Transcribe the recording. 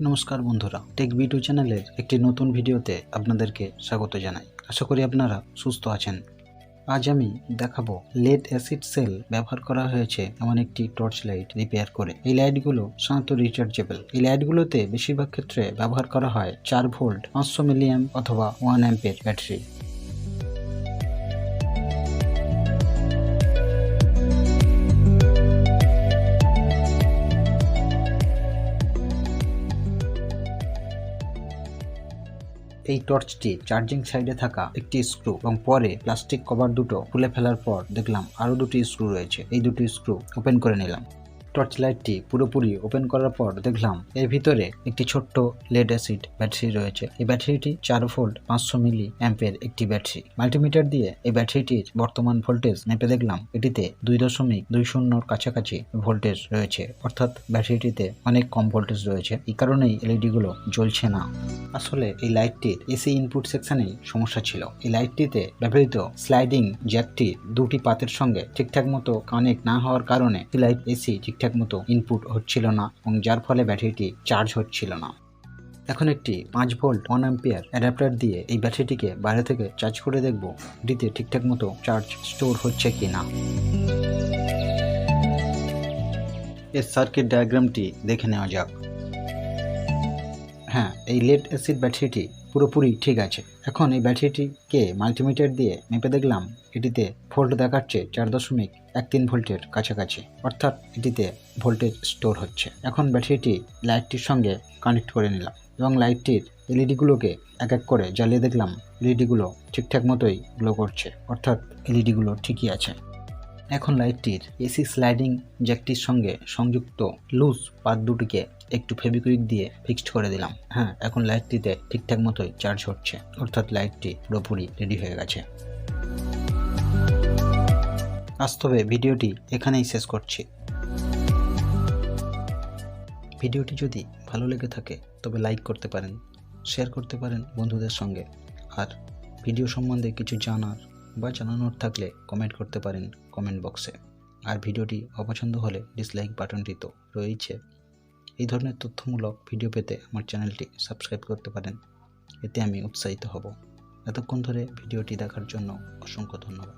নমস্কার বন্ধুরা, take video চ্যানেলের একটি নতুন ভিডিওতে আপনাদেরকে স্বাগত জানাই। আশা করি আপনারা সুস্থ আছেন। আজ আমি দেখাবো লেড অ্যাসিড সেল ব্যবহার করা হয়েছে এমন একটি টর্চ লাইট রিপেয়ার করে। এই লাইটগুলো সাধারণত রিচার্জেবল। এই লাইটগুলোতে বেশিরভাগ ক্ষেত্রে ব্যবহার করা হয় 4 ভোল্ট 500 মিলিঅ্যাম্প অথবা 1 অ্যাম্পের ব্যাটারি। এই টর্চটি চার্জিং সাইডে থাকা একটি স্ক্রু এবং পরে প্লাস্টিক কভার দুটো খুলে ফেলার পর দেখলাম আরো দুটি স্ক্রু রয়েছে। এই দুটি স্ক্রু ওপেন করে নিলাম। টর্চ লাইটটি পুরোপুরি ওপেন করার পর দেখলাম এর ভিতরে একটি ছোট্ট লেড অ্যাসিড ব্যাটারি রয়েছে। এই ব্যাটারিটি 4 ভোল্ট 500 মিলি অ্যাম্পের একটি ব্যাটারি। মাল্টিমিটার দিয়ে এই ব্যাটারিটির বর্তমান ভোল্টেজ মেপে দেখলাম এটিতে 2.20 কাছাকাছি ভোল্টেজ রয়েছে, অর্থাৎ ব্যাটারিটিতে অনেক কম ভোল্টেজ রয়েছে। এই কারণেই এলইডি গুলো জ্বলছে না। আসলে এই লাইটটির এসি ইনপুট সেকশনেই সমস্যা ছিল। এই লাইটটিতে ব্যবহৃত স্লাইডিং জ্যাকটি দুটি পাতের সঙ্গে ঠিকঠাক মতো কানেক্ট না হওয়ার কারণে লাইট এসি ঠিকঠাক মতো ইনপুট হচ্ছিল না এবং যার ফলে ব্যাটারিটি চার্জ হচ্ছিল না। এখন একটি 5 ভোল্ট 1 অ্যাম্পিয়ার অ্যাডাপ্টার দিয়ে এই ব্যাটারিটিকে বাইরে থেকে চার্জ করে দেখব এটিতে ঠিকঠাক মতো চার্জ স্টোর হচ্ছে কিনা। এর সার্কিট ডায়াগ্রামটি দেখে নেওয়া যাক। হ্যাঁ, এই লেড অ্যাসিড ব্যাটারিটি পুরোপুরি ঠিক আছে। এখন এই ব্যাটারিটিকে মাল্টিমিটার দিয়ে মেপে দেখলাম এটিতে ভোল্ট দেখাচ্ছে 4.13 ভোল্টের কাছাকাছি, অর্থাৎ এটিতে ভোল্টেজ স্টোর হচ্ছে। এখন ব্যাটারিটি লাইটটির সঙ্গে কানেক্ট করে নিলাম এবং লাইটটির এলইডিগুলোকে এক এক করে জ্বালিয়ে দেখলাম এলইডিগুলো ঠিকঠাক মতোই গ্লো করছে, অর্থাৎ এলইডিগুলো ঠিকই আছে। এখন লাইটটির এসি স্লাইডিং জ্যাকটির সঙ্গে সংযুক্ত লুজ পাত দুটিকে একটু ফেভিকুইক দিয়ে ফিক্সড করে দিলাম। হ্যাঁ, এখন লাইটটিতে ঠিকঠাক মতোই চার্জ হচ্ছে, অর্থাৎ লাইটটি পুরোপুরি রেডি হয়ে গেছে। আজ তবে ভিডিওটি এখানেই শেষ করছি। ভিডিওটি যদি ভালো লেগে থাকে তবে লাইক করতে পারেন, শেয়ার করতে পারেন বন্ধুদের সঙ্গে, আর ভিডিও সম্বন্ধে কিছু জানার বা জানানোর থাকলে কমেন্ট করতে পারেন কমেন্ট বক্সে। আর ভিডিওটি অপছন্দ হলে ডিসলাইক বাটনটি তো রয়েছে। এই ধরনের তথ্যমূলক ভিডিও পেতে আমার চ্যানেলটি সাবস্ক্রাইব করতে পারেন, এতে আমি উৎসাহিত হব। এতক্ষণ ধরে ভিডিওটি দেখার জন্য অসংখ্য ধন্যবাদ।